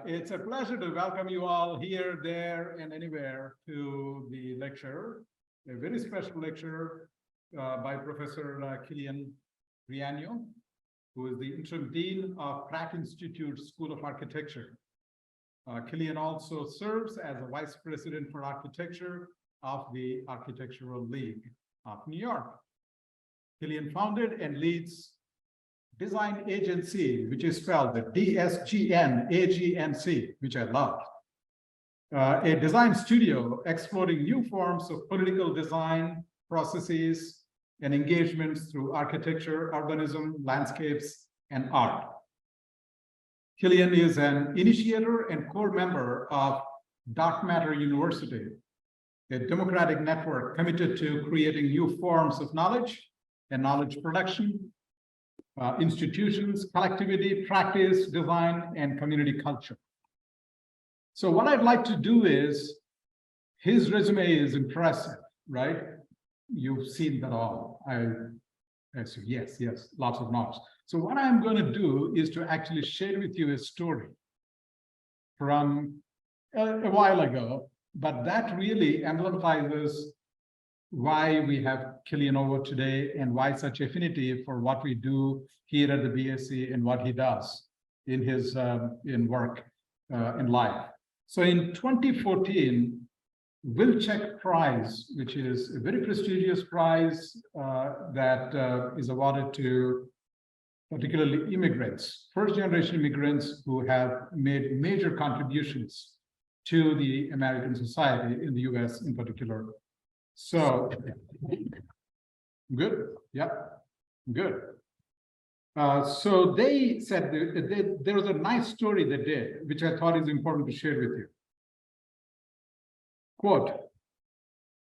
It's a pleasure to welcome you all here, there, and anywhere to the lecture, a very special lecture by Professor Quilian Riano, who is the interim dean of Pratt Institute School of Architecture. Quilian also serves as a vice president for architecture of the Architectural League of New York. Quilian founded and leads Design Agency, which is spelled the DSGN-AGNC, which I love. A design studio exploring new forms of political design processes and engagements through architecture, urbanism, landscapes, and art. Quilian is an initiator and core member of Dark Matter University, a democratic network committed to creating new forms of knowledge and knowledge production, institutions, collectivity, practice, design, and community culture. So what I'd like to do is, his resume is impressive, right? You've seen that all. I said, yes, lots of nods. So what I'm going to do is to actually share with you a story from a while ago, but that really emphasizes why we have Quilian over today and why such affinity for what we do here at the BSc and what he does in his work in life. So in 2014, Wilczek Prize, which is a very prestigious prize that is awarded to particularly immigrants, first-generation immigrants who have made major contributions to the American society, in the US in particular. So, good, yeah, good. So they said there was a nice story they did, which I thought is important to share with you. Quote,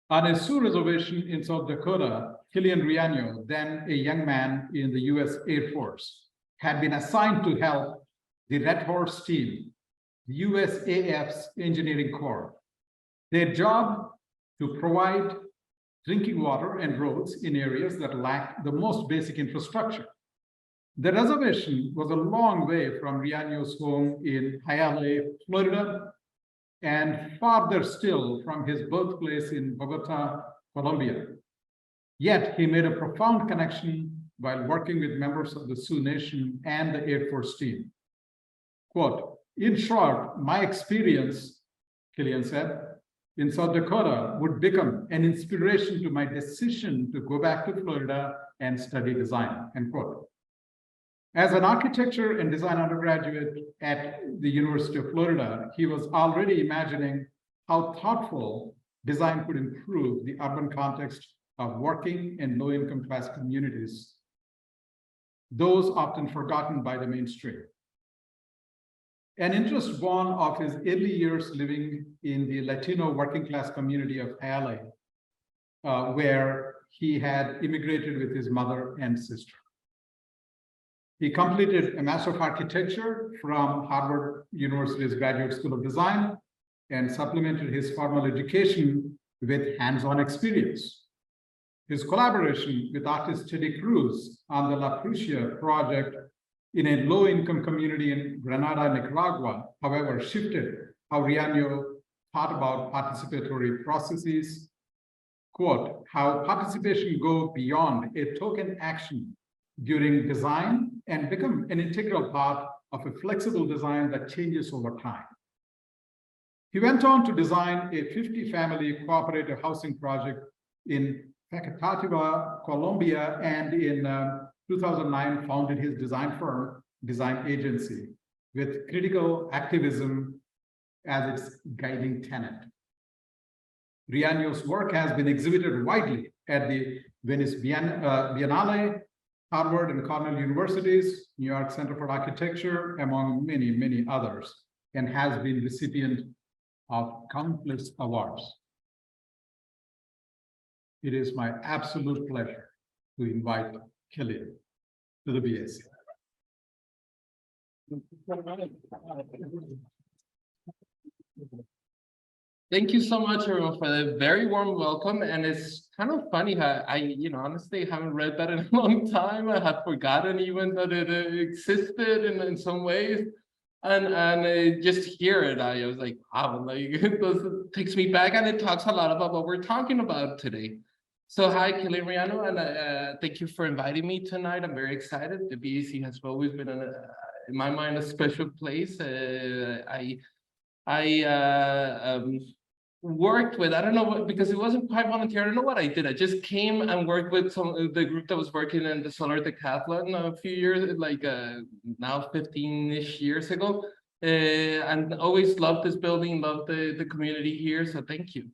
on a Sioux reservation in South Dakota, Quilian Riano, then a young man in the US Air Force, had been assigned to help the Red Horse team, the USAF's engineering corps. Their job to provide drinking water and roads in areas that lack the most basic infrastructure. The reservation was a long way from Riano's home in Hialeah, Florida, and farther still from his birthplace in Bogota, Colombia. Yet he made a profound connection while working with members of the Sioux Nation and the Air Force team. Quote, in short, my experience, Quilian said, in South Dakota would become an inspiration to my decision to go back to Florida and study design, end quote. As an architecture and design undergraduate at the University of Florida, he was already imagining how thoughtful design could improve the urban context of working and low-income class communities, those often forgotten by the mainstream. An interest born of his early years living in the Latino working class community of Hialeah, where he had immigrated with his mother and sister. He completed a Master of Architecture from Harvard University's Graduate School of Design and supplemented his formal education with hands-on experience. His collaboration with artist Teddy Cruz on the La Crucia project in a low-income community in Granada, Nicaragua, however, shifted how Riano thought about participatory processes. Quote, how participation go beyond a token action during design and become an integral part of a flexible design that changes over time. He went on to design a 50-family cooperative housing project in Facatativá, Colombia, and in 2009 founded his design firm, Design Agency, with critical activism as its guiding tenet. Riano's work has been exhibited widely at the Venice Biennale, Harvard and Cornell Universities, New York Center for Architecture, among many, many others, and has been recipient of countless awards. It is my absolute pleasure to invite Quilian to the BSc. Thank you so much, everyone, for the very warm welcome. And it's kind of funny how I honestly haven't read that in a long time. I had forgotten even that it existed in some ways. And just hear it, I was like, wow, like it takes me back, and it talks a lot about what we're talking about today. So hi, Quilian, Riano, and thank you for inviting me tonight. I'm very excited. The BAC has always been, in my mind, a special place. I worked with, I don't know what, because it wasn't quite volunteer, I don't know what I did. I just came and worked with the group that was working in the solar decathlon a few years, like now 15-ish years ago. And always loved this building, loved the community here, so thank you.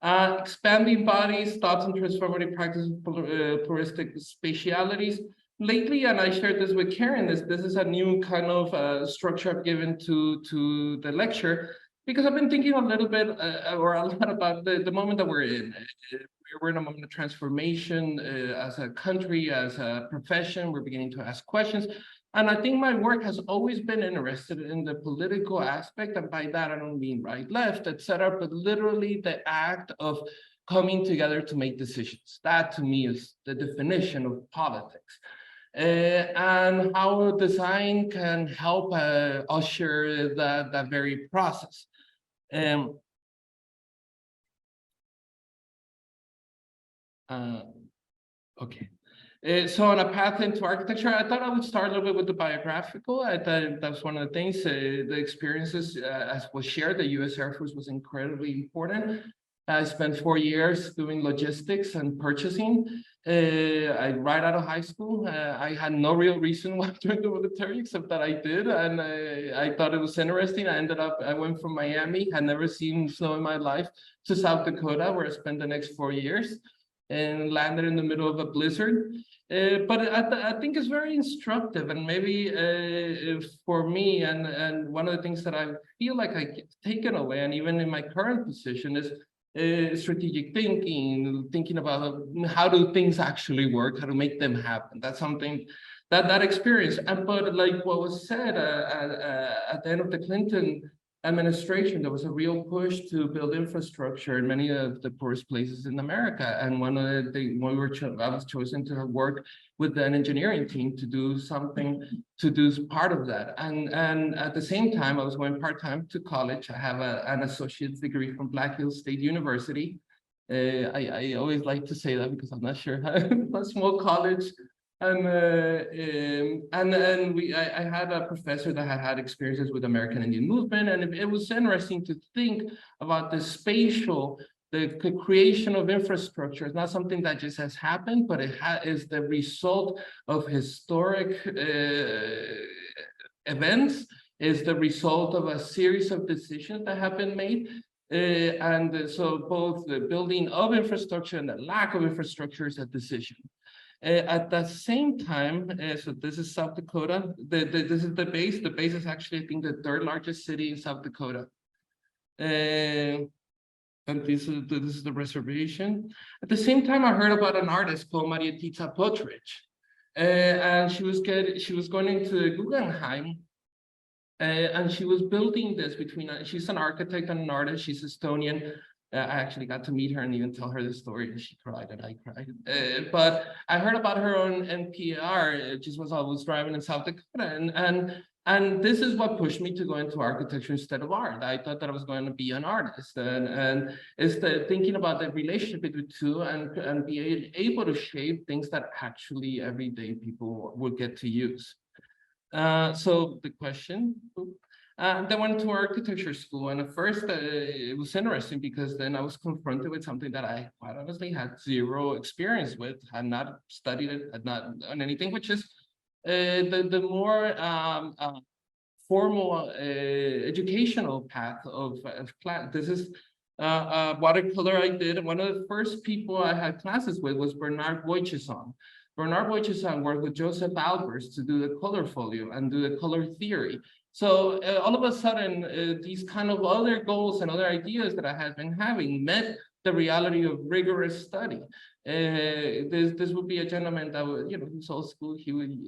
Expanding bodies, thoughts and transformative practices, pluralistic spatialities. Lately, and I shared this with Karen, this is a new kind of structure I've given to the lecture, because I've been thinking a little bit or a lot about the moment that we're in. We're in a moment of transformation as a country, as a profession. We're beginning to ask questions. And I think my work has always been interested in the political aspect. And by that, I don't mean right, left, etc., but literally the act of coming together to make decisions. That to me is the definition of politics. And how design can help usher that very process. Okay. So on a path into architecture, I thought I would start a little bit with the biographical. I thought that's one of the things, the experiences, as was shared, the U.S. Air Force was incredibly important. I spent 4 years doing logistics and purchasing. Right out of high school, I had no real reason why to join the military, except that I did, and I thought it was interesting. I went from Miami, had never seen snow in my life, to South Dakota, where I spent the next 4 years, and landed in the middle of a blizzard. But I think it's very instructive, and maybe for me, and one of the things that I feel like I've taken away, and even in my current position, is strategic thinking about how do things actually work, how to make them happen. That's something that experience. But like what was said at the end of the Clinton administration, there was a real push to build infrastructure in many of the poorest places in America. And one of the I was chosen to work with an engineering team to do something to do part of that. And at the same time, I was going part-time to college. I have an associate's degree from Black Hills State University. I always like to say that because I'm not sure how a small college. And I had a professor that had experiences with American Indian movement, and it was interesting to think about the spatial, the creation of infrastructure. It's not something that just has happened, but it is the result of historic events, is the result of a series of decisions that have been made. So both the building of infrastructure and the lack of infrastructure is a decision. At the same time, so this is South Dakota. This is the base. The base is actually, I think, the third largest city in South Dakota. And this is the reservation. At the same time, I heard about an artist called Maria Tita Potrich, and she was going into Guggenheim, and she was building this between. She's an architect and an artist. She's Estonian. I actually got to meet her and even tell her the story, and she cried and I cried. But I heard about her on NPR just as I was driving in South Dakota, and this is what pushed me to go into architecture instead of art. I thought that I was going to be an artist, and it's thinking about the relationship between the two, and be able to shape things that actually everyday people would get to use. So the question. Then I went to architecture school, and at first it was interesting because then I was confronted with something that I quite honestly had zero experience with, had not studied it, had not done anything, which is the more formal educational path of class. This is watercolor I did. One of the first people I had classes with was Bernard Wojcicki. Bernard Wojcicki worked with Joseph Albers to do the color folio and do the color theory. So all of a sudden, these kind of other goals and other ideas that I had been having met the reality of rigorous study. This would be a gentleman that would, he's old school. He would,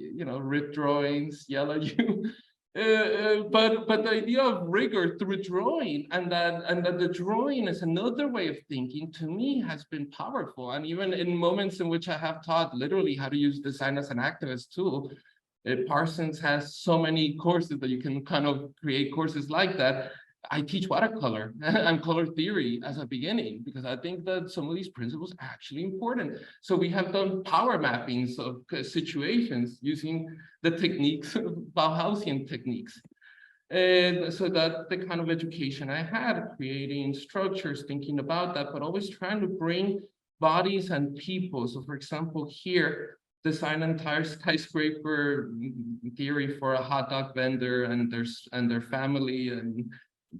rip drawings, yell at you. But the idea of rigor through drawing, and that the drawing is another way of thinking, to me has been powerful. And even in moments in which I have taught literally how to use design as an activist tool, Parsons has so many courses that you can kind of create courses like that. I teach watercolor and color theory as a beginning because I think that some of these principles are actually important. So we have done power mappings of situations using the techniques, Bauhausian techniques. And so that's the kind of education I had, creating structures, thinking about that, but always trying to bring bodies and people. So for example, here, design an entire skyscraper theory for a hot dog vendor and their family, and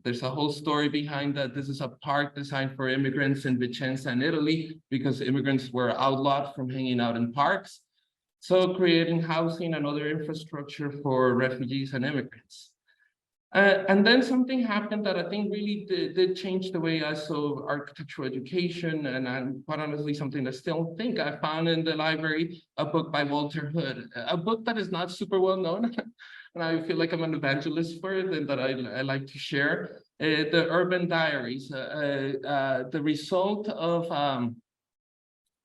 there's a whole story behind that. This is a park designed for immigrants in Vicenza in Italy because immigrants were outlawed from hanging out in parks. So creating housing and other infrastructure for refugees and immigrants. And then something happened that I think really did change the way I saw architectural education, and quite honestly, something I still think I found in the library, a book by Walter Hood, a book that is not super well known, and I feel like I'm an evangelist for it and that I like to share. The Urban Diaries, the result of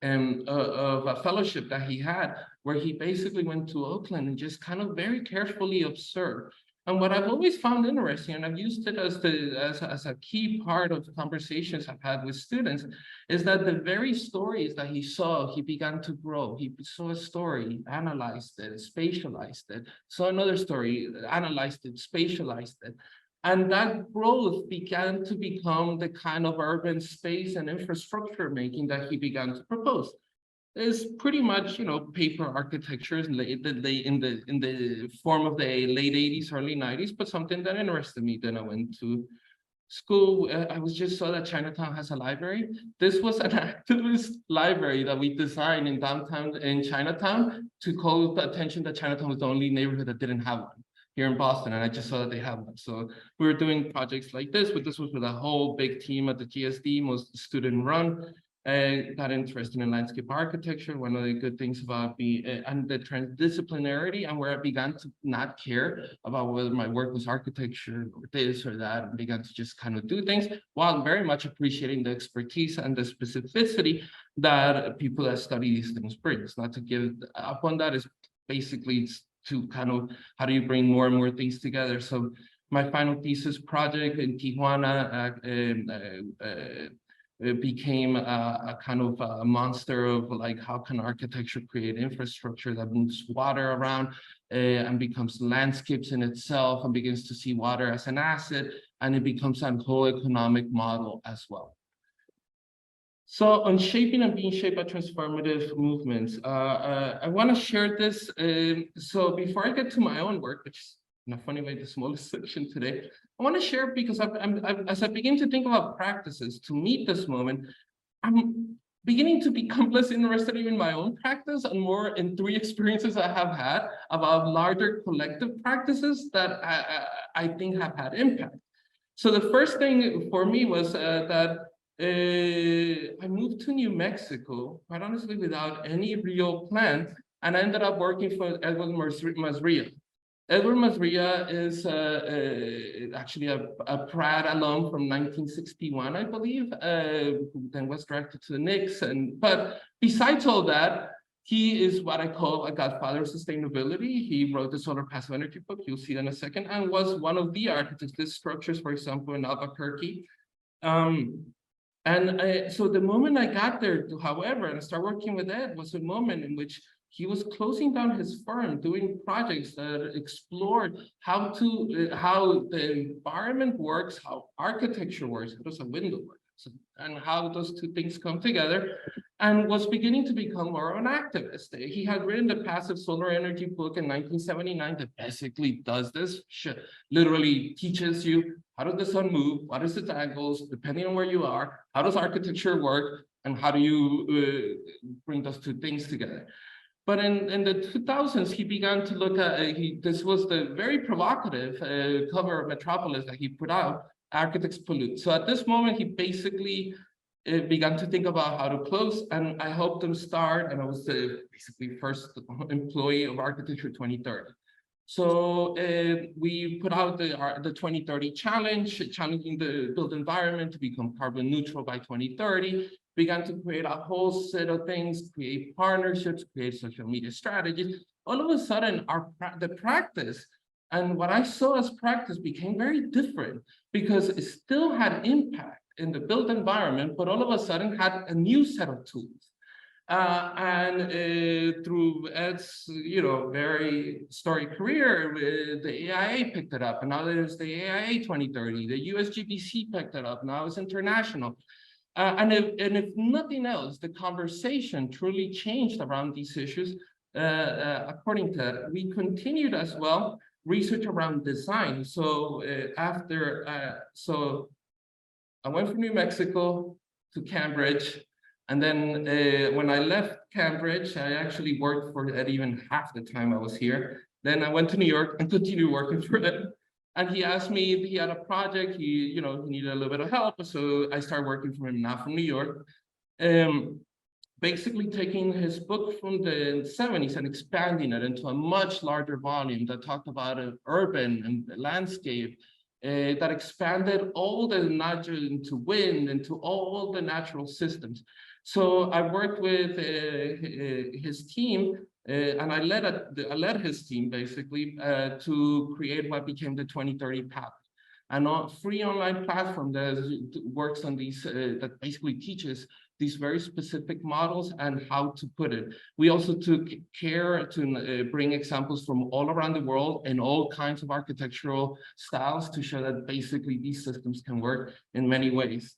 a fellowship that he had, where he basically went to Oakland and just kind of very carefully observed. And what I've always found interesting, and I've used it as a key part of conversations I've had with students, is that the very stories that he saw, he began to grow. He saw a story, analyzed it, spatialized it, saw another story, analyzed it, spatialized it. And that growth began to become the kind of urban space and infrastructure making that he began to propose. Is pretty much, paper architecture in the form of the late 80s, early 90s, but something that interested me. Then I went to school. I was just saw that Chinatown has a library. This was an activist library that we designed in downtown in Chinatown to call the attention that Chinatown was the only neighborhood that didn't have one here in Boston, and I just saw that they have one. So we were doing projects like this, but this was with a whole big team at the GSD, most student run. Got interested in landscape architecture. One of the good things about and the transdisciplinarity, and where I began to not care about whether my work was architecture or this or that, and began to just kind of do things while very much appreciating the expertise and the specificity that people that study these things brings. Not to give up on that, is basically to kind of how do you bring more and more things together. So my final thesis project in Tijuana it became a kind of a monster of like, how can architecture create infrastructure that moves water around and becomes landscapes in itself and begins to see water as an asset, and it becomes a whole economic model as well. So on shaping and being shaped by transformative movements, I want to share this. So before I get to my own work, which is in a funny way the smallest section today, I want to share because as I begin to think about practices to meet this moment, I'm beginning to become less interested in my own practice and more in 3 experiences I have had about larger collective practices that I think have had impact. So the first thing for me was that I moved to New Mexico, quite honestly, without any real plan, and I ended up working for Edward Masria. Edward Masria is actually a Pratt alum from 1961, I believe, who then was directed to the Knicks. But besides all that, he is what I call a godfather of sustainability. He wrote the Solar Passive Energy book, you'll see that in a second, and was one of the architects that structures, for example, in Albuquerque. So the moment I got there, however, and I started working with Ed, was a moment in which he was closing down his firm, doing projects that explored how the environment works, how architecture works, how does a window work, and how those 2 things come together, and was beginning to become more of an activist. He had written the Passive Solar Energy book in 1979 that basically does this, literally teaches you how does the sun move, what is its angles, depending on where you are, how does architecture work, and how do you bring those 2 things together. But in the 2000s, he began to look at, this was the very provocative cover of Metropolis that he put out, Architects Pollute. So at this moment, he basically began to think about how to close, and I helped him start, and I was the basically first employee of Architecture 2030. So we put out the 2030 challenge, challenging the built environment to become carbon neutral by 2030, began to create a whole set of things, create partnerships, create social media strategies, all of a sudden the practice and what I saw as practice became very different because it still had impact in the built environment, but all of a sudden had a new set of tools. Through Ed's, very storied career, the AIA picked it up, and now there's the AIA 2030. The USGBC picked it up. Now it's international. And if nothing else, the conversation truly changed around these issues. According to that, we continued as well research around design. So so I went from New Mexico to Cambridge. And then when I left Cambridge, I actually worked for Ed even half the time I was here. Then I went to New York and continued working for Ed. And he asked me if he had a project. He needed a little bit of help. So I started working for him now from New York. Basically taking his book from the 70s and expanding it into a much larger volume that talked about urban and landscape, that expanded all the natural into wind, into all the natural systems. So I worked with his team, and I led his team basically to create what became the 2030 Path, a free online platform that works on these, that basically teaches these very specific models and how to put it. We also took care to bring examples from all around the world in all kinds of architectural styles to show that basically these systems can work in many ways.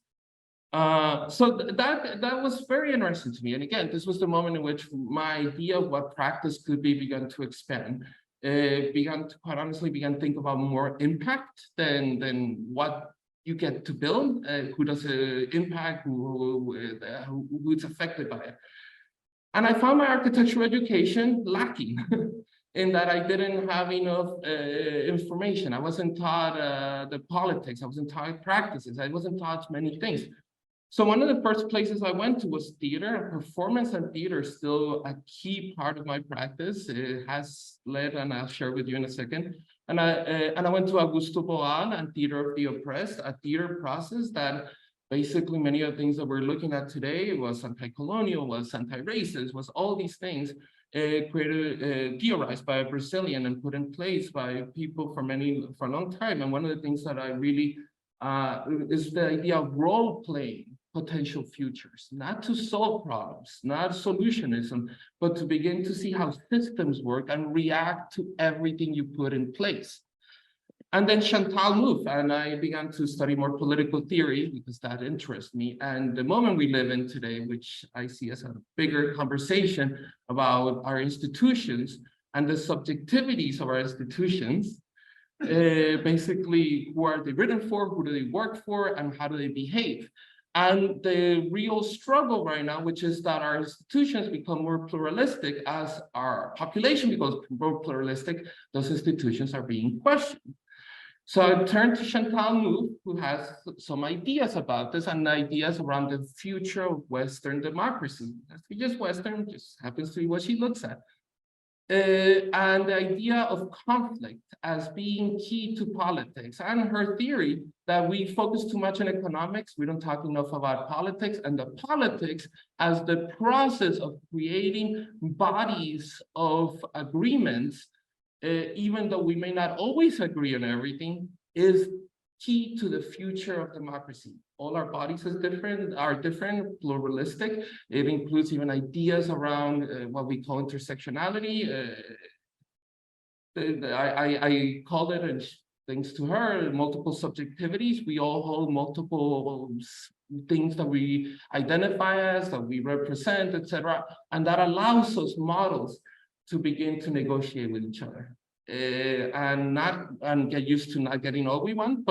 So that was very interesting to me. And again, this was the moment in which my idea of what practice could be began to expand. Quite honestly, began to think about more impact than what you get to build, who does it impact, who's affected by it. And I found my architectural education lacking in that I didn't have enough information. I wasn't taught the politics, I wasn't taught practices, I wasn't taught many things. So one of the first places I went to was theater. Performance and theater is still a key part of my practice. It has led, and I'll share with you in a second. And I went to Augusto Boal and Theater of the Oppressed, a theater process that basically many of the things that we're looking at today was anti-colonial, was anti-racist, was all these things theorized by a Brazilian and put in place by people for a long time. And one of the things that I really is the idea of role-playing potential futures, not to solve problems, not solutionism, but to begin to see how systems work and react to everything you put in place. And then Chantal moved, and I began to study more political theory because that interests me. And the moment we live in today, which I see as a bigger conversation about our institutions and the subjectivities of our institutions, basically, who are they written for, who do they work for, and how do they behave? And the real struggle right now, which is that our institutions become more pluralistic as our population becomes more pluralistic, those institutions are being questioned. So I turned to Chantal Mouffe, who has some ideas about this and ideas around the future of Western democracy. Just Western, just happens to be what she looks at. And the idea of conflict as being key to politics, and her theory that we focus too much on economics, we don't talk enough about politics, and the politics as the process of creating bodies of agreements, even though we may not always agree on everything, is key to the future of democracy. All our bodies are different, pluralistic. It includes even ideas around what we call intersectionality. I call it, and thanks to her, multiple subjectivities. We all hold multiple things that we identify as, that we represent, etc. And that allows those models to begin to negotiate with each other. And get used to not getting all we want,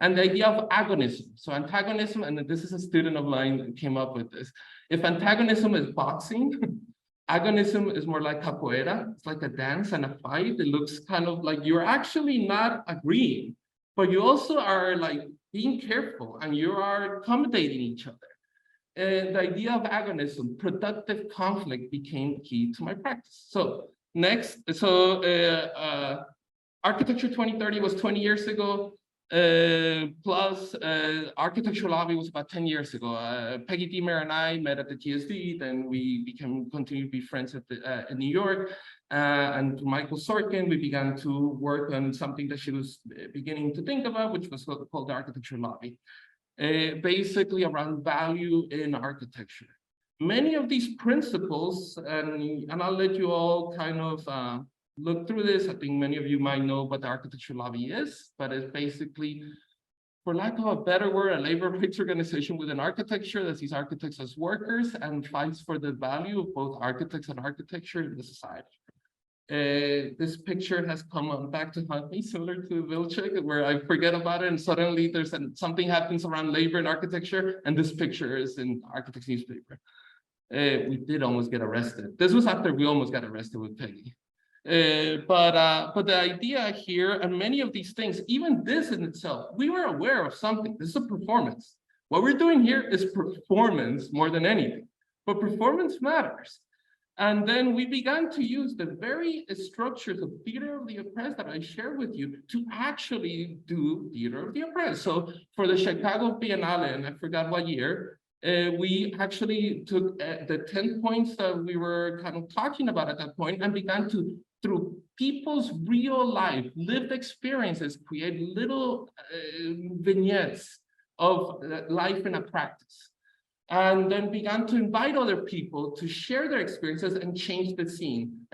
and the idea of agonism. So antagonism, and this is a student of mine that came up with this. If antagonism is boxing, agonism is more like capoeira. It's like a dance and a fight. It looks kind of like you're actually not agreeing, but you also are like being careful and you are accommodating each other. The idea of agonism, productive conflict, became key to my practice. So next, Architecture 2030 was 20 years ago, plus Architecture Lobby was about 10 years ago. Peggy Demer and I met at the TSD, then we continued to be friends in New York. And Michael Sorkin, we began to work on something that she was beginning to think about, which was called the architecture lobby, basically around value in architecture. Many of these principles, and I'll let you all kind of look through this. I think many of you might know what the architecture lobby is, but it's basically, for lack of a better word, a labor rights organization within architecture that sees architects as workers and fights for the value of both architects and architecture in the society. This picture has come back to haunt me, similar to Vilcek, where I forget about it and suddenly there's something happens around labor and architecture, and this picture is in Architects newspaper. We did almost get arrested. This was after we almost got arrested with Peggy. But the idea here, and many of these things, even this in itself, we were aware of something. This is a performance. What we're doing here is performance more than anything, but performance matters. And then we began to use the very structures of theater of the oppressed that I shared with you to actually do theater of the oppressed. So for the Chicago Biennale, and I forgot what year, we actually took the 10 points that we were kind of talking about at that point and began to, through people's real life, lived experiences, create little vignettes of life in a practice. And then began to invite other people to share their experiences and change the scene,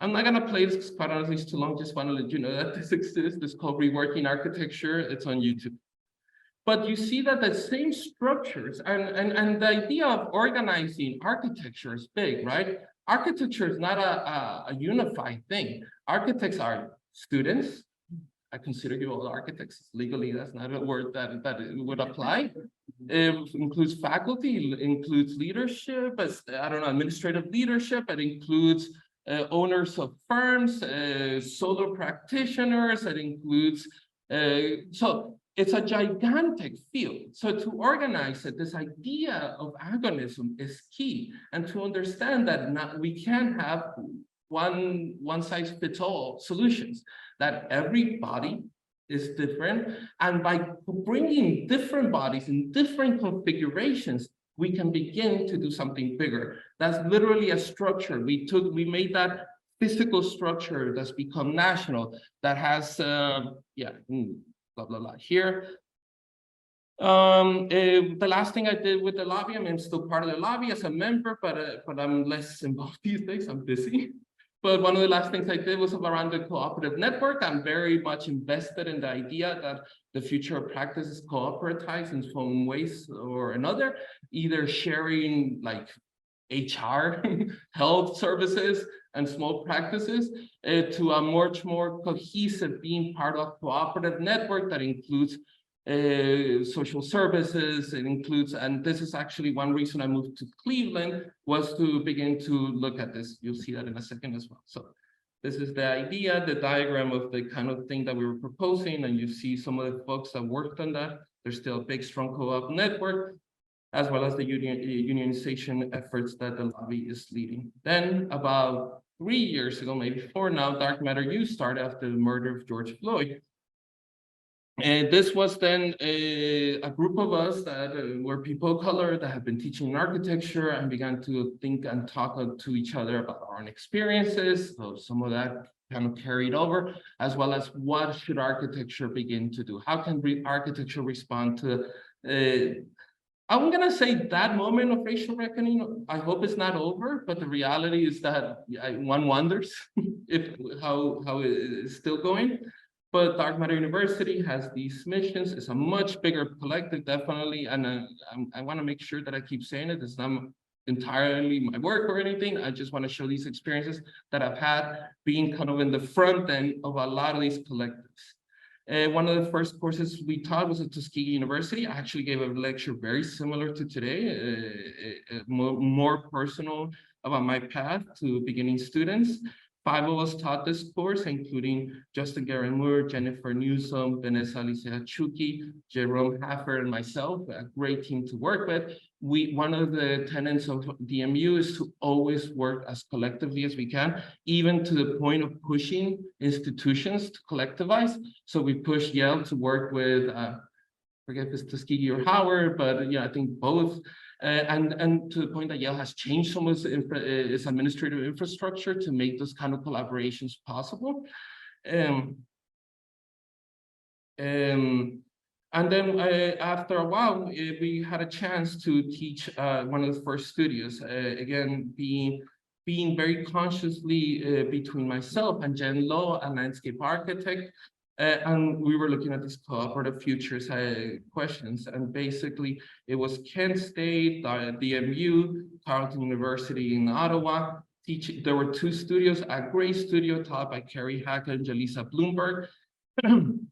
I'm not gonna play this, quite honestly, it's too long, just wanna let you know that this exists. It's called Reworking Architecture, it's on YouTube. But you see that the same structures and the idea of organizing architecture is big, right? Architecture is not a unified thing. Architects are students. I consider you all architects. Legally, that's not a word that would apply. It includes faculty, it includes leadership, I don't know, administrative leadership. It includes owners of firms, solo practitioners. It includes, so it's a gigantic field. So to organize it, this idea of agonism is key. And to understand that we can't have one size fits all solutions, that every body is different. And by bringing different bodies in different configurations, we can begin to do something bigger. That's literally a structure. We made that physical structure that's become national, that has, blah, blah, blah here. The last thing I did with the lobby, I mean, I'm still part of the lobby as a member, but I'm less involved these days, I'm busy. But one of the last things I did was around the cooperative network. I'm very much invested in the idea that the future of practice is cooperatized in some ways or another, either sharing like HR, health services, and small practices to a much more cohesive being part of cooperative network that includes social services. It includes, and this is actually one reason I moved to Cleveland, was to begin to look at this. You'll see that in a second as well. So this is the idea, the diagram of the kind of thing that we were proposing, and you see some of the folks that worked on that. There's still a big, strong co-op network, as well as the unionization efforts that the lobby is leading. Then about 3 years ago, maybe 4 now, Dark Matter U started after the murder of George Floyd. And this was then a group of us that were people of color that have been teaching architecture and began to think and talk to each other about our own experiences. So some of that kind of carried over, as well as what should architecture begin to do? How can architecture respond to, I'm gonna say, that moment of racial reckoning? I hope it's not over, but the reality is that one wonders how it is still going. But Dark Matter University has these missions. It's a much bigger collective, definitely. And I want to make sure that I keep saying it. It's not entirely my work or anything. I just want to show these experiences that I've had being kind of in the front end of a lot of these collectives. One of the first courses we taught was at Tuskegee University. I actually gave a lecture very similar to today, more personal about my path to beginning students. 5 of us taught this course, including Justin Garren-Moore, Jennifer Newsom, Vanessa Alicia-Chuki, Jerome Haffer, and myself, a great team to work with. One of the tenets of DMU is to always work as collectively as we can, even to the point of pushing institutions to collectivize. So we pushed Yale to work with, I forget if it's Tuskegee or Howard, but yeah, I think both, And to the point that Yale has changed some of its administrative infrastructure to make those kind of collaborations possible. And then after a while, we had a chance to teach one of the first studios, again, being very consciously between myself and Jen Lowe, a landscape architect, and we were looking at these cooperative futures questions. And basically, it was Kent State, DMU, Carleton University in Ottawa. There were two studios, a great studio taught by Carrie Hackett and Jalisa Bloomberg. And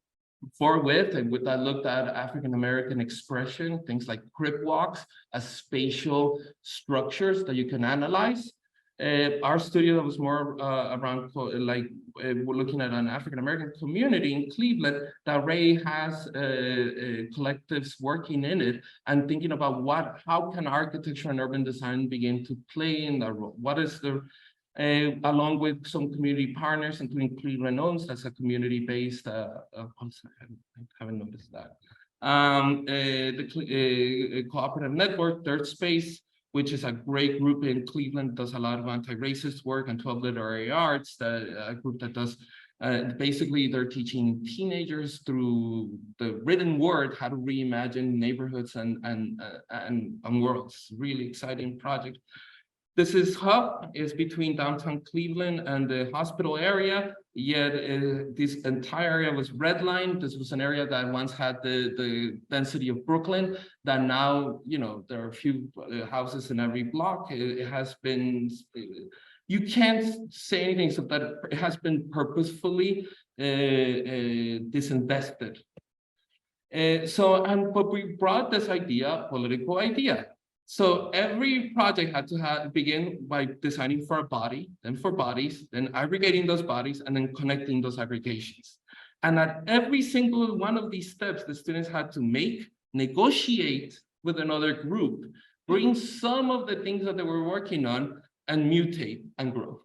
with that looked at African-American expression, things like crip walks as spatial structures that you can analyze. Our studio was more around we're looking at an African-American community in Cleveland that already has collectives working in it and thinking about how can architecture and urban design begin to play in that role? What is the along with some community partners, including Quilian, that's a community-based, I haven't noticed that. The cooperative network, Third Space, which is a great group in Cleveland, does a lot of anti-racist work, and 12 Literary Arts, a group that does, basically they're teaching teenagers through the written word how to reimagine neighborhoods and worlds. Really exciting project. This hub is between downtown Cleveland and the hospital area, yet this entire area was redlined. This was an area that once had the density of Brooklyn, that now, there are a few houses in every block. It has been, you can't say anything except that it has been purposefully disinvested. But we brought this political idea. So every project had to begin by designing for a body, then for bodies, then aggregating those bodies, and then connecting those aggregations. And at every single one of these steps, the students had to negotiate with another group, bring some of the things that they were working on, and mutate and grow.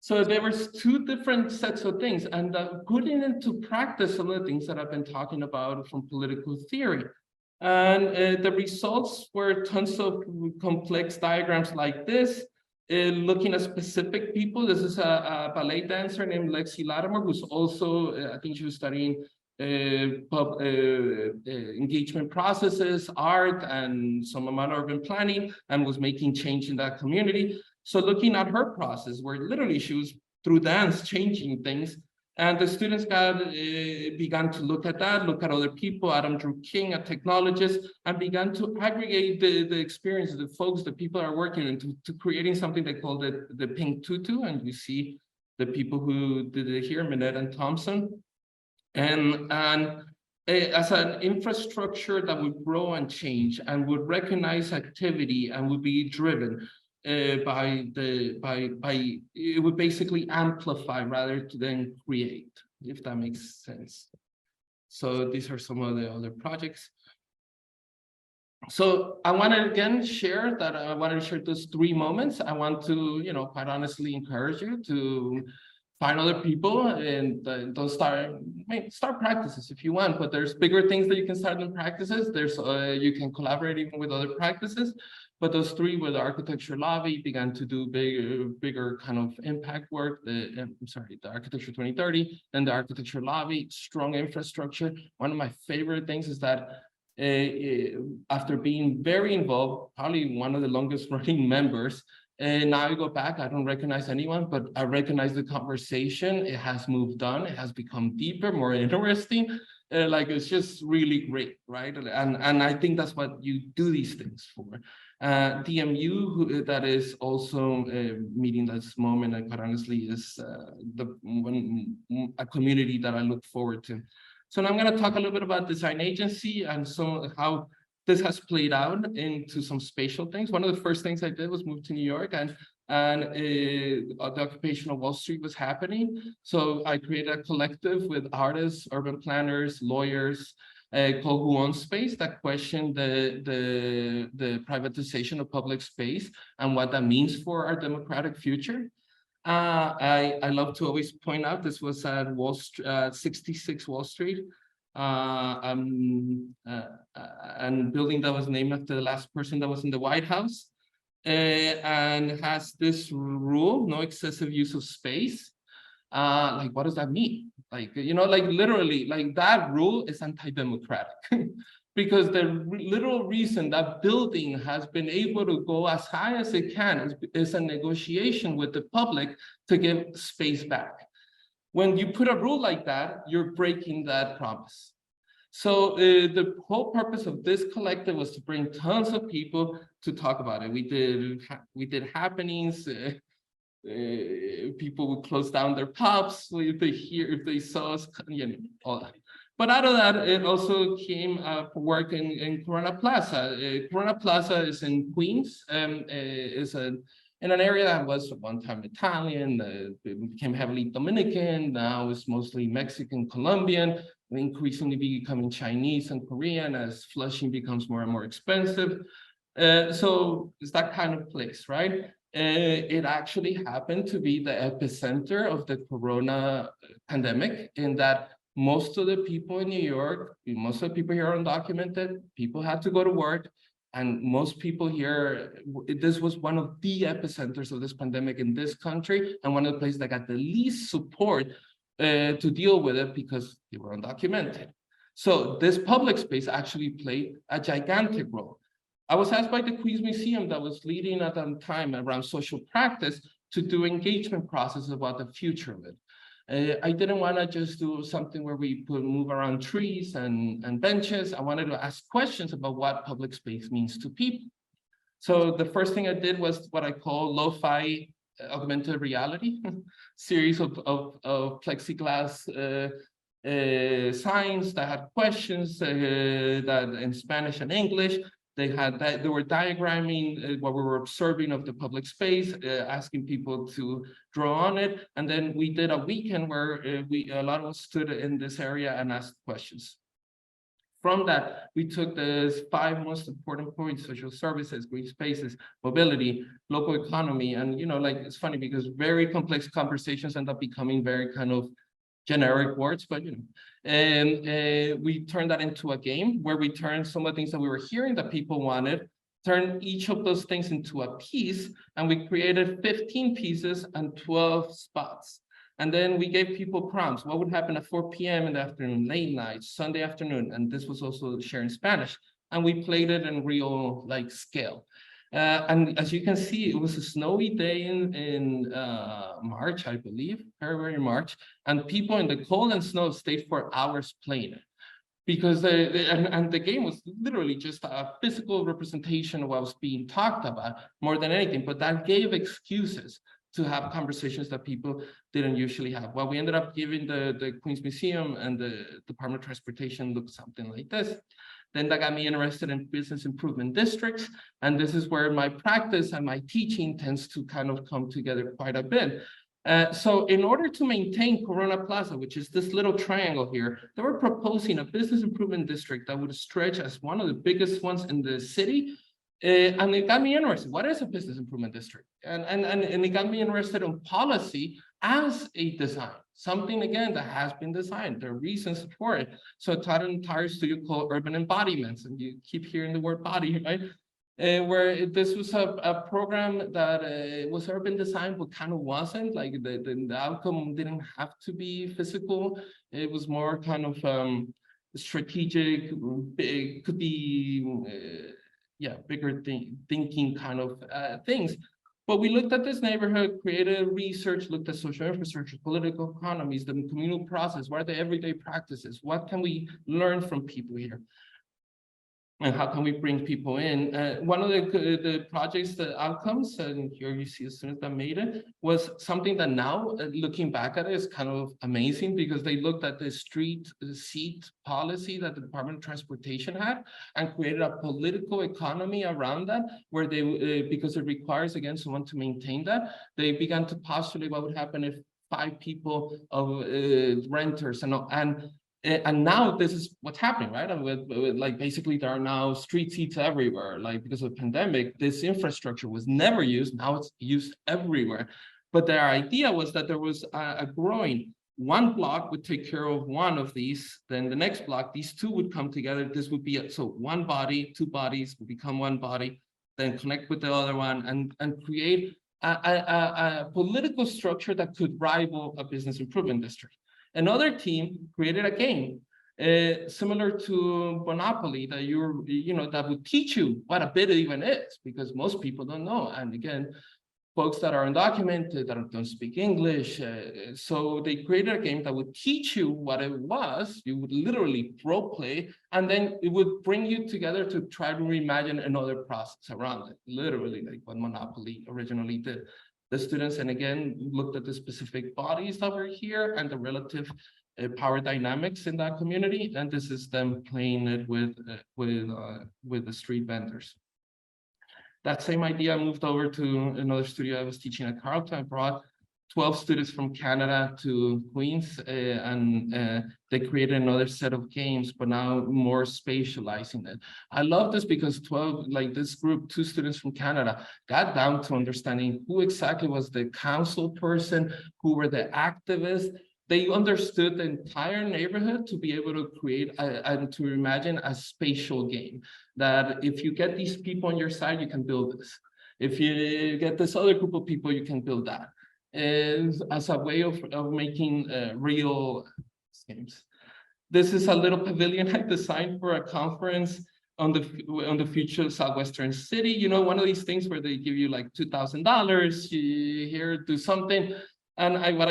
So there was two different sets of things, and putting into practice some of the things that I've been talking about from political theory. And the results were tons of complex diagrams like this, looking at specific people. This is a ballet dancer named Lexi Latimer, who's also, I think she was studying engagement processes, art, and some amount of urban planning, and was making change in that community. So looking at her process, where literally she was through dance changing things. And the students began to look at that, look at other people, Adam Drew King, a technologist, and began to aggregate the experience of the folks, the people are working into creating something they called the pink tutu. And you see the people who did it here, Minette and Thompson. And as an infrastructure that would grow and change and would recognize activity and would be driven it would basically amplify rather than create, if that makes sense. So these are some of the other projects. So I want to again share that I wanted to share those 3 moments. I want to, quite honestly encourage you to find other people and don't start practices if you want, but there's bigger things that you can start than practices. There's you can collaborate even with other practices. But those 3 with the architecture lobby began to do bigger kind of impact work. The architecture 2030, then the architecture lobby, strong infrastructure. One of my favorite things is that after being very involved, probably one of the longest running members, now I go back, I don't recognize anyone, but I recognize the conversation. It has moved on. It has become deeper, more interesting. It's just really great, right? And I think that's what you do these things for. DMU, that is also meeting this moment, and quite honestly is a community that I look forward to. So now I'm going to talk a little bit about design agency and how this has played out into some spatial things. One of the first things I did was move to New York, and the occupation of Wall Street was happening. So I created a collective with artists, urban planners, lawyers, called Who Owns Space, that questioned the privatization of public space and what that means for our democratic future. I love to always point out this was at 66 Wall Street. and building that was named after the last person that was in the White House, and has this rule: no excessive use of space. Like, what does that mean? Like, like literally, like that rule is anti-democratic. Because the literal reason that building has been able to go as high as it can is a negotiation with the public to give space back. When you put a rule like that, you're breaking that promise. So the whole purpose of this collective was to bring tons of people to talk about it. We did happenings. People would close down their pubs if they saw us, all that. But out of that, it also came work in Corona Plaza. Corona Plaza is in Queens. Is in an area that was at one time Italian, it became heavily Dominican. Now it's mostly Mexican, Colombian, increasingly becoming Chinese and Korean as Flushing becomes more and more expensive. So it's that kind of place, right? It actually happened to be the epicenter of the Corona pandemic, in that most of the people in New York, most of the people here are undocumented, people had to go to work, and most people here, this was one of the epicenters of this pandemic in this country, and one of the places that got the least support to deal with it because they were undocumented. So this public space actually played a gigantic role. I was asked by the Queens Museum that was leading at that time around social practice to do engagement process about the future of it. I didn't want to just do something where we could move around trees and benches. I wanted to ask questions about what public space means to people. So the first thing I did was what I call lo-fi augmented reality, series of plexiglass signs that had questions that in Spanish and English. They were diagramming what we were observing of the public space, asking people to draw on it. And then we did a weekend where a lot of us stood in this area and asked questions. From that, we took the 5 most important points: social services, green spaces, mobility, local economy. And, like, it's funny because very complex conversations end up becoming very kind of generic words, but and we turned that into a game where we turned some of the things that we were hearing that people wanted, turned each of those things into a piece, and we created 15 pieces and 12 spots. And then we gave people prompts. What would happen at 4 p.m. in the afternoon, late night, Sunday afternoon? And this was also shared in Spanish. And we played it in real scale. And as you can see, it was a snowy day in March, I believe, February, March, and people in the cold and snow stayed for hours playing it, because the game was literally just a physical representation of what was being talked about more than anything. But that gave excuses to have conversations that people didn't usually have. Well, we ended up giving the Queens Museum and the Department of Transportation looked something like this. Then that got me interested in business improvement districts. And this is where my practice and my teaching tends to kind of come together quite a bit. So in order to maintain Corona Plaza, which is this little triangle here, they were proposing a business improvement district that would stretch as one of the biggest ones in the city. And it got me interested. What is a business improvement district? And it got me interested in policy as a design, something, again, that has been designed. There are reasons for it. So I taught an entire studio called Urban Embodiments, and you keep hearing the word body, right? Where this was a program that was urban design, but kind of wasn't. Like the outcome didn't have to be physical. It was more kind of strategic. It could be bigger thinking kind of things. But we looked at this neighborhood, created research, looked at social infrastructure, political economies, the communal process, what are the everyday practices? What can we learn from people here? And how can we bring people in? One of the projects, the outcomes, and here you see as soon as that made it, was something that now, looking back at it, is kind of amazing, because they looked at the street seat policy that the Department of Transportation had and created a political economy around that, where they, because it requires, again, someone to maintain that, they began to postulate what would happen if 5 people of renters and now this is what's happening, right? With like, basically there are now street seats everywhere, like, because of the pandemic, this infrastructure was never used. Now it's used everywhere. But their idea was that there was a growing one block would take care of one of these, then the next block, these two would come together. This would be, so one body, two bodies would become one body, then connect with the other one and create a political structure that could rival a business improvement district. Another team created a game similar to Monopoly that that would teach you what a bid even is, because most people don't know. And again, folks that are undocumented, that don't speak English. So they created a game that would teach you what it was. You would literally role play, and then it would bring you together to try to reimagine another process around it, literally like what Monopoly originally did. The students, and again, looked at the specific bodies that were here and the relative power dynamics in that community. And this is them playing it with the street vendors. That same idea moved over to another studio I was teaching at Carleton. I brought 12 students from Canada to Queens, and they created another set of games, but now more spatializing it. I love this because 12, like this group, 2 students from Canada, got down to understanding who exactly was the council person, who were the activists. They understood the entire neighborhood to be able to create and to imagine a spatial game. That if you get these people on your side, you can build this. If you get this other group of people, you can build that. As a way of making real games. This is a little pavilion I designed for a conference on the future of Southwestern City. You know, one of these things where they give you like $2,000, here, do something. And what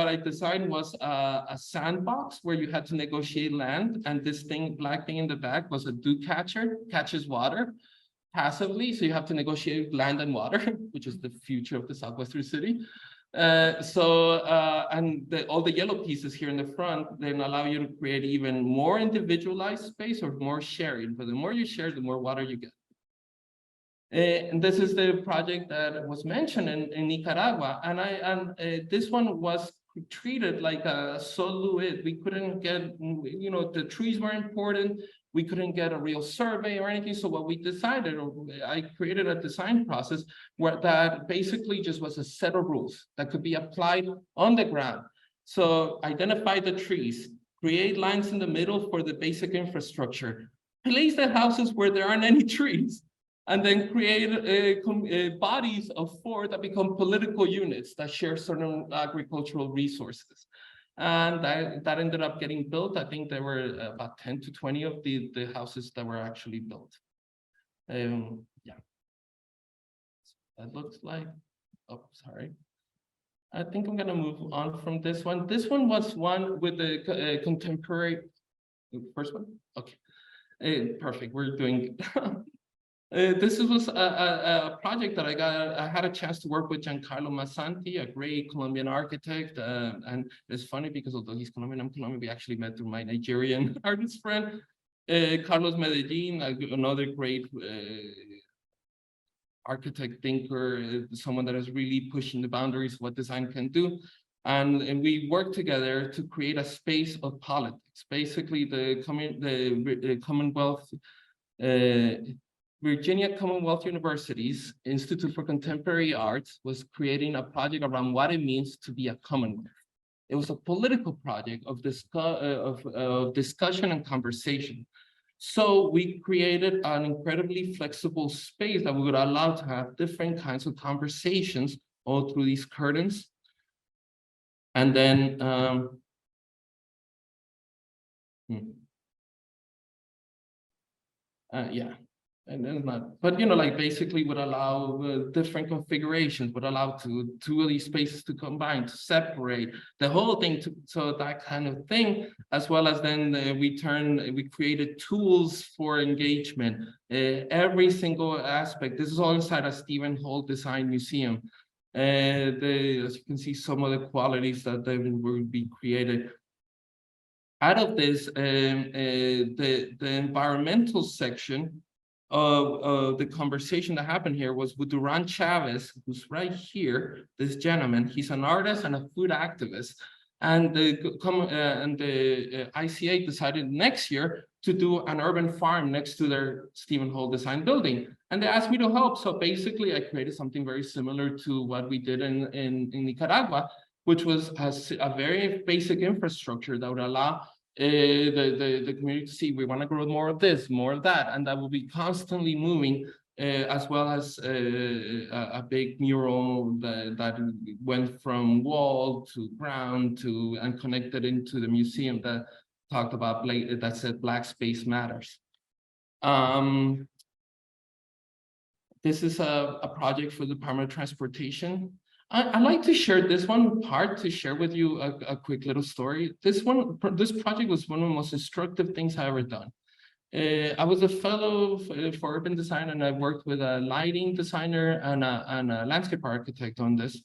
I designed was a sandbox where you had to negotiate land, and this thing, black thing in the back, was a dew catcher, catches water passively. So you have to negotiate land and water, which is the future of the Southwestern City. And all the yellow pieces here in the front then allow you to create even more individualized space or more sharing. But the more you share, the more water you get. And this is the project that was mentioned in Nicaragua, and this one was treated like a soluit. We couldn't get, the trees were important. We couldn't get a real survey or anything. So what we decided, I created a design process where that basically just was a set of rules that could be applied on the ground. So identify the trees, create lines in the middle for the basic infrastructure, place the houses where there aren't any trees, and then create bodies of 4 that become political units that share certain agricultural resources. And that ended up getting built. I think there were about 10 to 20 of the houses that were actually built. Yeah. That looks like, oh, sorry. I think I'm gonna move on from this one. This one was one with the contemporary, first one? Okay, perfect, we're doing this was a project that I had a chance to work with Giancarlo Massanti, a great Colombian architect. And it's funny because although he's Colombian, I'm Colombian, we actually met through my Nigerian artist friend. Carlos Medellin, another great architect, thinker, someone that is really pushing the boundaries of what design can do. And we worked together to create a space of politics. Basically, the Commonwealth, Virginia Commonwealth University's Institute for Contemporary Arts was creating a project around what it means to be a Commonwealth. It was a political project of discussion and conversation. So we created an incredibly flexible space that we would allow to have different kinds of conversations all through these curtains. And then, yeah. And then but like basically would allow different configurations, would allow two of these spaces to combine, to separate the whole thing, so that kind of thing, as well as then we created tools for engagement, every single aspect. This is all inside a Stephen Holt Design Museum. As you can see, some of the qualities that then will be created. Out of this, the environmental section of the conversation that happened here was with Duran Chavez, who's right here, this gentleman. He's an artist and a food activist. And the ICA decided next year to do an urban farm next to their Stephen Holt Design building. And they asked me to help. So basically, I created something very similar to what we did in Nicaragua. which was a very basic infrastructure that would allow the community to see we want to grow more of this, more of that, and that will be constantly moving, as well as a big mural that went from wall to ground to and connected into the museum that talked about that said Black Space Matters. This is a project for the Department of Transportation. I'd like to share this one part to share with you a quick little story. This project was one of the most instructive things I ever done. I was a fellow for urban design, and I worked with a lighting designer and a landscape architect on this.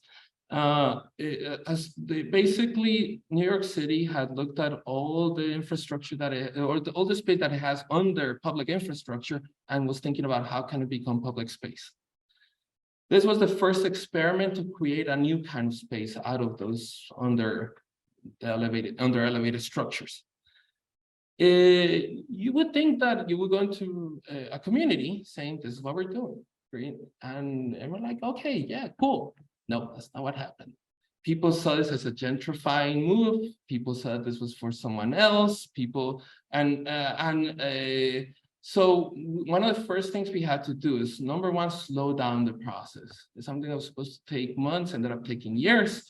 Basically, New York City had looked at all the infrastructure all the space that it has under public infrastructure and was thinking about how can it become public space. This was the first experiment to create a new kind of space out of those under elevated structures. You would think that you would go into a community saying, this is what we're doing. And we're like, okay, yeah, cool. No, that's not what happened. People saw this as a gentrifying move. People said this was for someone else. So one of the first things we had to do is, number one, slow down the process. It's something that was supposed to take months, ended up taking years.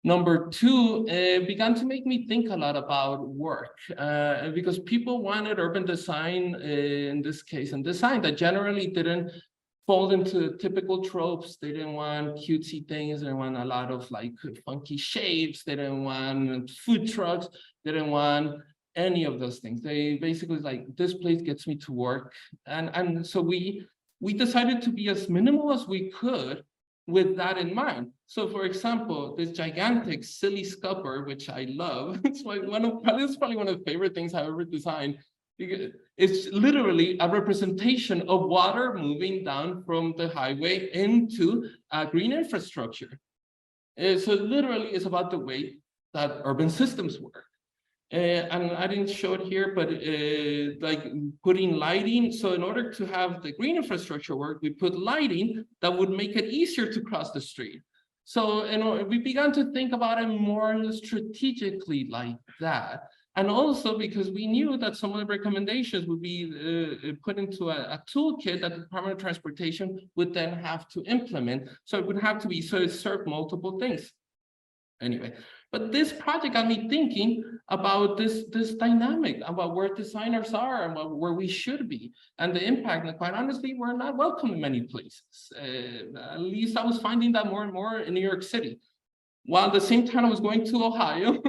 Number two, began to make me think a lot about work, because people wanted urban design, in this case, and design that generally didn't fall into typical tropes. They didn't want cutesy things. They didn't want a lot of like funky shapes. They didn't want food trucks. They didn't want any of those things. They basically like, this place gets me to work. And so we decided to be as minimal as we could with that in mind. So for example, this gigantic silly scupper, which I love, it's like this is probably one of the favorite things I've ever designed. It's literally a representation of water moving down from the highway into a green infrastructure. So literally it's about the way that urban systems work. And I didn't show it here, but like putting lighting. So in order to have the green infrastructure work, we put lighting that would make it easier to cross the street. So we began to think about it more strategically like that. And also because we knew that some of the recommendations would be put into a toolkit that the Department of Transportation would then have to implement. So it would have to be, so it served multiple things. Anyway, but this project got me thinking about this dynamic, about where designers are and where we should be, and the impact. And quite honestly, we're not welcome in many places. At least I was finding that more and more in New York City. While at the same time I was going to Ohio,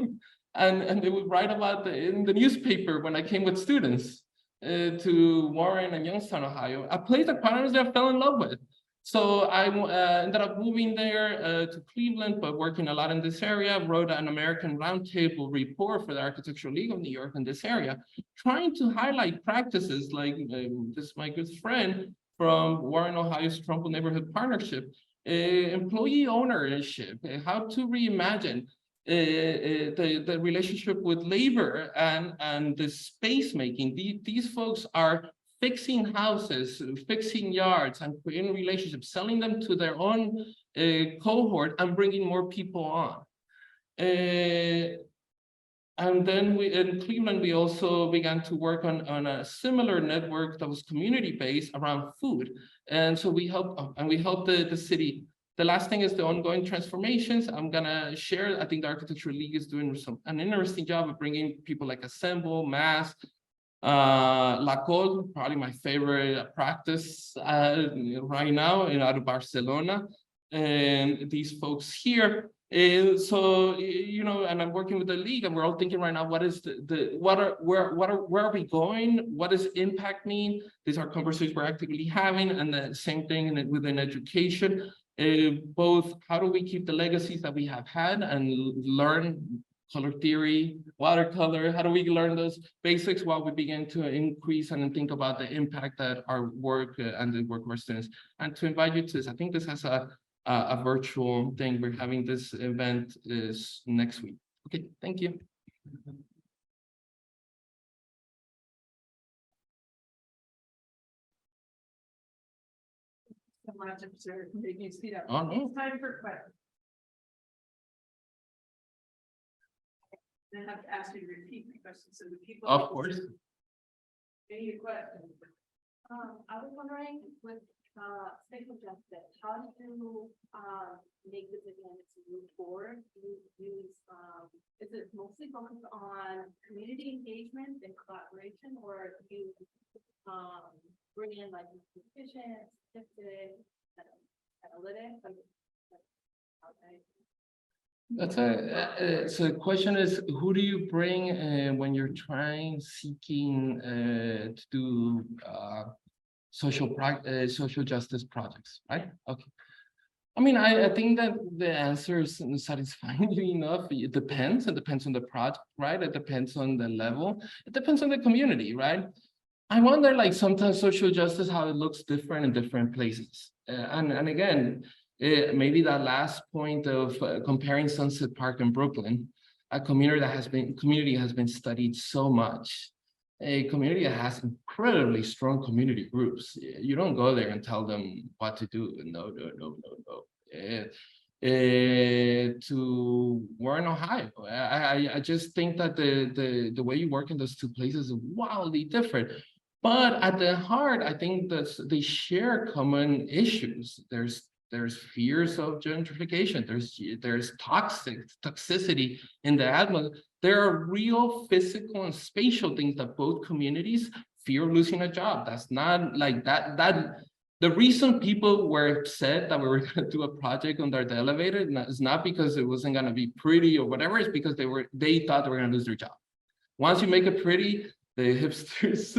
and they would write about in the newspaper when I came with students to Warren and Youngstown, Ohio, a place that quite honestly I fell in love with. So I ended up moving there to Cleveland, but working a lot in this area, wrote an American Roundtable report for the Architectural League of New York in this area, trying to highlight practices like this, my good friend from Warren, Ohio's Trumbull Neighborhood Partnership, employee ownership, how to reimagine the relationship with labor and the space making. These folks are fixing houses, fixing yards, and creating relationships, selling them to their own cohort and bringing more people on. And then in Cleveland, we also began to work on a similar network that was community-based around food. And so we helped the city. The last thing is the ongoing transformations. I'm gonna share, I think the Architectural League is doing an interesting job of bringing people like Assemble, Mass, La Col, probably my favorite practice right now out of Barcelona, and these folks here. So and I'm working with the league, and we're all thinking right now, what is where are we going? What does impact mean? These are conversations we're actively having, and the same thing within education. Both how do we keep the legacies that we have had and learn color theory, watercolor, how do we learn those basics while we begin to increase and think about the impact that our work and the work of our students. And to invite you to this, I think this has a virtual thing. We're having this event is next week. Okay, thank you. So much to make you speed up. Oh, no. It's time for questions. I have to ask you to repeat my question, so the people. Of course. Any questions? I was wondering with spatial justice, how do you make the decision to move forward? Do you use is it mostly focused on community engagement and collaboration, or do you bring in like efficient, statistics, analytics? That's so the question is, who do you bring when you're seeking to do social justice projects, right? Okay. I mean, I think that the answer is satisfyingly enough. It depends. It depends on the project, right? It depends on the level. It depends on the community, right? I wonder, like, sometimes social justice, how it looks different in different places. And again, maybe that last point of comparing Sunset Park and Brooklyn, a community has been studied so much. A community that has incredibly strong community groups. You don't go there and tell them what to do. No. To Warren, Ohio, I just think that the way you work in those two places is wildly different. But at the heart, I think that they share common issues. There's fears of gentrification. There's toxicity in the atmosphere. There are real physical and spatial things that both communities fear losing a job. That's not like that. The reason people were upset that we were going to do a project under the elevator is not because it wasn't going to be pretty or whatever. It's because they thought they were going to lose their job. Once you make it pretty, the hipsters,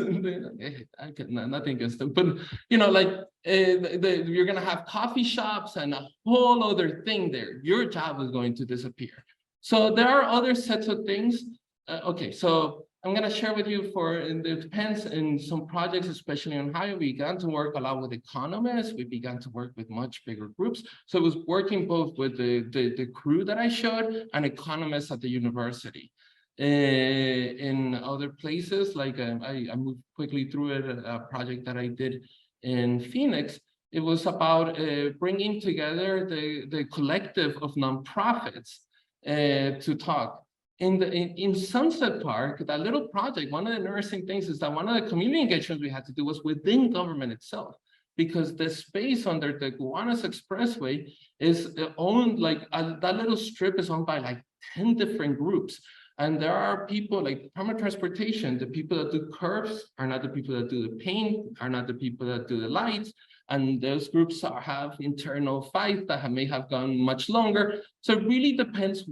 I get nothing against them, but you know, like you're gonna have coffee shops and a whole other thing there. Your job is going to disappear. So there are other sets of things. Okay, so I'm gonna share with you it depends in some projects, especially in Ohio, we began to work a lot with economists. We began to work with much bigger groups. So it was working both with the crew that I showed and economists at the university. In other places, like I moved quickly through a project that I did in Phoenix. It was about bringing together the collective of nonprofits to talk. In Sunset Park, that little project, one of the interesting things is that one of the community engagements we had to do was within government itself, because the space under the Gowanus Expressway is owned, like that little strip is owned by like 10 different groups. And there are people like Department of Transportation, the people that do curbs are not the people that do the paint, are not the people that do the lights. And those groups have internal fights that may have gone much longer. So it really depends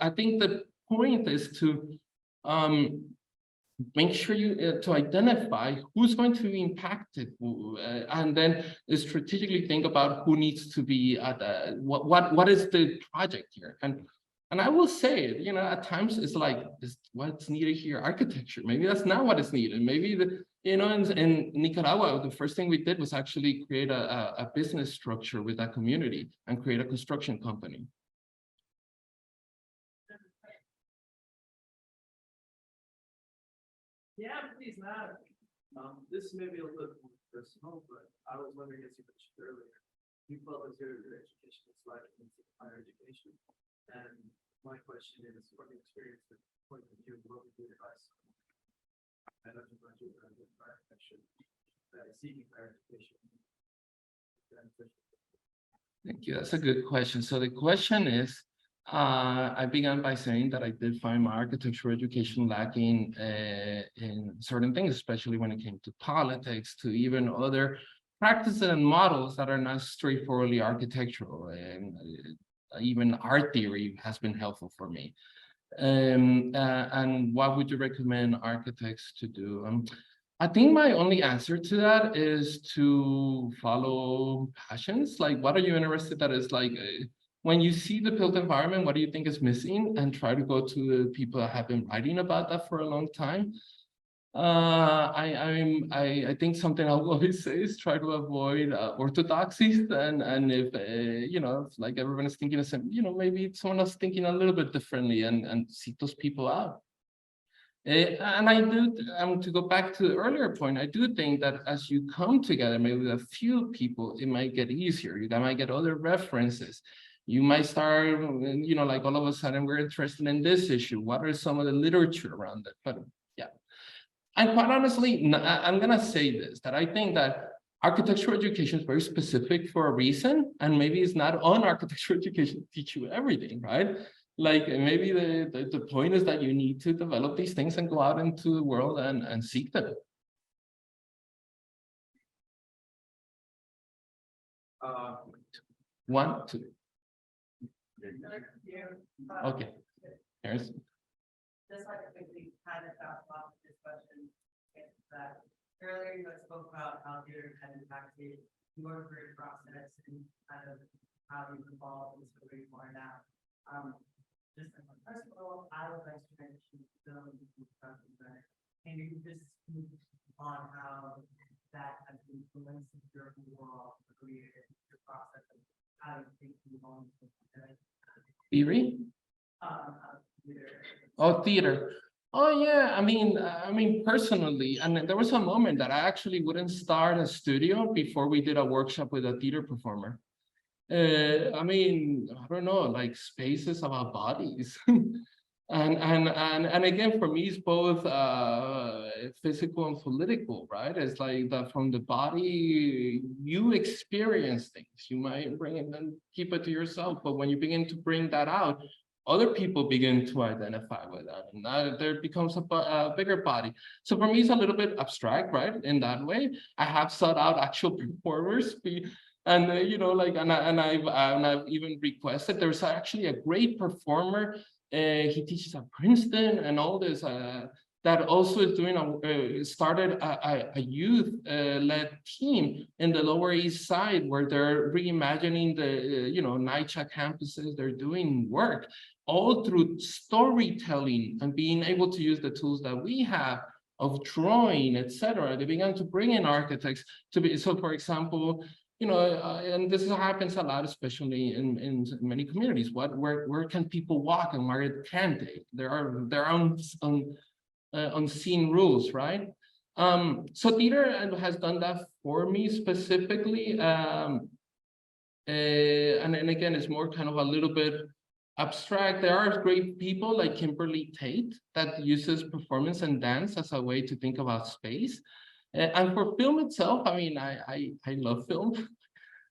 I think the point is to make sure to identify who's going to be impacted, and then strategically think about who needs to be at what is the project here. And I will say it, you know, at times it's like, is what's needed here architecture? Maybe that's not what is needed. Maybe in Nicaragua, the first thing we did was actually create a business structure with that community and create a construction company. Yeah, please, Matt. This may be a little more personal, but I was wondering, as you mentioned earlier, you felt as your education was lacking in higher education. And my question is, from your experience, the point of view, what would you advise? I don't know if you're architecture that is seeking higher education. Thank you. That's a good question. So the question is, I began by saying that I did find my architectural education lacking in certain things, especially when it came to politics, to even other practices and models that are not straightforwardly architectural. And even art theory has been helpful for me. And what would you recommend architects to do? I think my only answer to that is to follow passions. Like, what are you interested in? That is like, when you see the built environment, what do you think is missing? And try to go to the people that have been writing about that for a long time. I think something I'll always say is try to avoid orthodoxies, and if you know, if like everyone is thinking the same, you know, maybe someone else thinking a little bit differently, and seek those people out. And I do, to go back to the earlier point, I do think that as you come together, maybe with a few people, it might get easier. You might get other references. You might start, you know, like all of a sudden we're interested in this issue. What are some of the literature around it? But yeah, and quite honestly, I'm gonna say this, that I think that architectural education is very specific for a reason, and maybe it's not on architectural education to teach you everything, right? Like maybe the point is that you need to develop these things and go out into the world and seek them. One, two. Okay. There's Just like quickly kind of talk about this question, that earlier you spoke about how theater had impacted your career process and kind of how you've evolved into where you are now. Just as a personal, I would like to transition to film and something better. And you just speak on how that has influenced your overall career, your process, and how you think you're going to theory. Oh, theater. Oh yeah, I mean, personally, and there was a moment that I actually wouldn't start a studio before we did a workshop with a theater performer. I mean, I don't know, like space is about bodies. and again, for me, it's both physical and political, right? It's like that from the body, you experience things. You might bring it and keep it to yourself, but when you begin to bring that out, other people begin to identify with that, and there becomes a bigger body. So for me, it's a little bit abstract, right? In that way, I have sought out actual performers, and you know, like, and I've even requested. There's actually a great performer. He teaches at Princeton and all this. That also is doing started a youth led team in the Lower East Side where they're reimagining the NYCHA campuses. They're doing work all through storytelling and being able to use the tools that we have of drawing, etc. They began to bring in architects to be. So, for example, and this happens a lot, especially in many communities. Where can people walk and where can't they? There are unseen rules, right? So theater has done that for me specifically. And again, it's more kind of a little bit abstract. There are great people like Kimberly Tate that uses performance and dance as a way to think about space. And for film itself, I mean, I love film.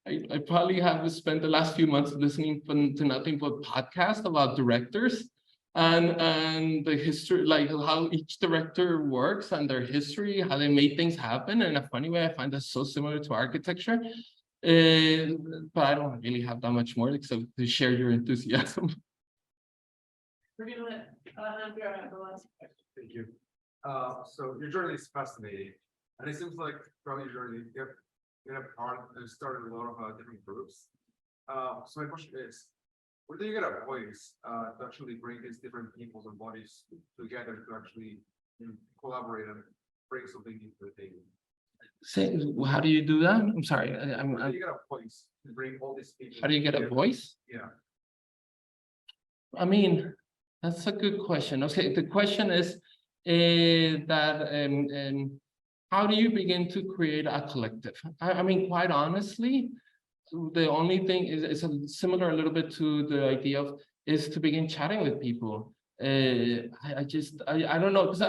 I probably have spent the last few months listening to nothing but podcasts about directors and the history, like how each director works and their history, how they made things happen. In a funny way, I find that so similar to architecture. But I don't really have that much more except to share your enthusiasm. We're gonna let Andrea have the last question. Thank you. So your journey is fascinating, and it seems like throughout your journey, you have started a lot of different groups. So my question is, where do you get a voice to actually bring these different peoples and bodies together to actually collaborate and bring something into the table? Say, how do you do that? I'm sorry. Where do you get a voice to bring all these people? How do you get a voice? Yeah. I mean, that's a good question. Okay, the question is that how do you begin to create a collective? I mean, quite honestly, the only thing is similar a little bit to the idea is to begin chatting with people. I don't know, because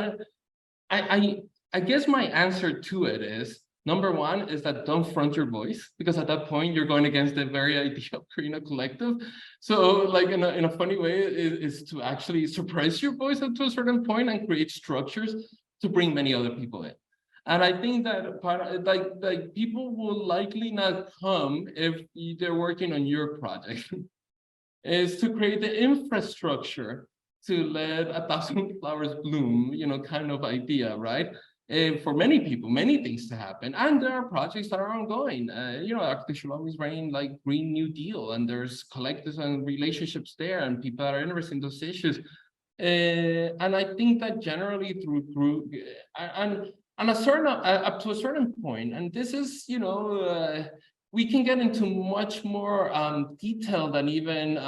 I guess my answer to it is, number one is that don't front your voice, because at that point you're going against the very idea of creating a collective. So like in a funny way is to actually suppress your voice up to a certain point and create structures to bring many other people in. And I think that like people will likely not come if they're working on your project. Is to create the infrastructure to let 1,000 flowers bloom, kind of idea, right? For many people, many things to happen. And there are projects that are ongoing. Architecture always reign like Green New Deal, and there's collectives and relationships there, and people that are interested in those issues. And I think that generally through and up to a certain point, and this is, we can get into much more detail than even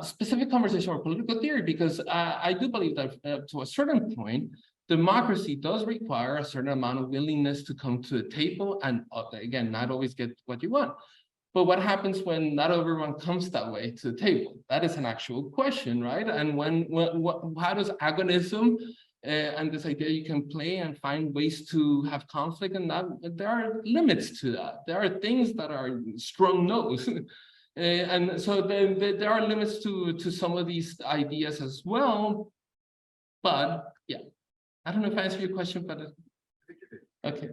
specific conversation or political theory, because I do believe that to a certain point, democracy does require a certain amount of willingness to come to the table and, again, not always get what you want. But what happens when not everyone comes that way to the table? That is an actual question, right? And how does agonism and this idea you can play and find ways to have conflict, and that there are limits to that. There are things that are strong no's. And so there are limits to some of these ideas as well. But yeah, I don't know if I answered your question, but okay.